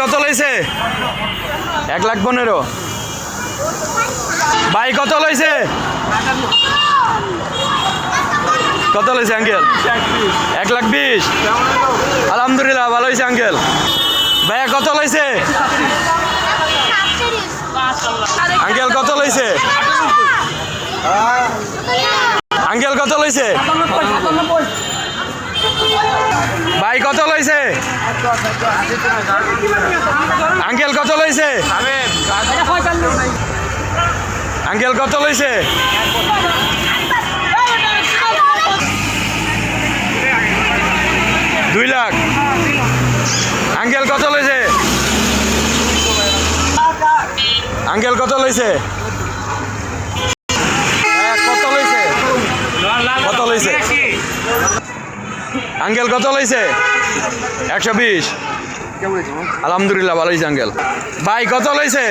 কত লইছে? 1,15,000। ভাই কত লইছে? কত লইছে আঙ্কেল? 1,20,000। আলহামদুলিল্লাহ ভালো হয়েছে আঙ্কেল। ভাইয়া কত লইছে? আঙ্কেল কত লইছে? আঙ্কেল কত লইছে? ভাই কত লইছে? আঙ্কেল কত লইছে? আঙ্কেল কত লইছে? 2 লাখ। আঙ্কেল কত লইছে? আঙ্কেল কত লইছে? কত লইছে? কত লইছে? আঙ্কেল কত লইছে? 120। আলহামদুলিল্লাহ ভালো হয়েছে আঙ্কেল। ভাই কত লইছে?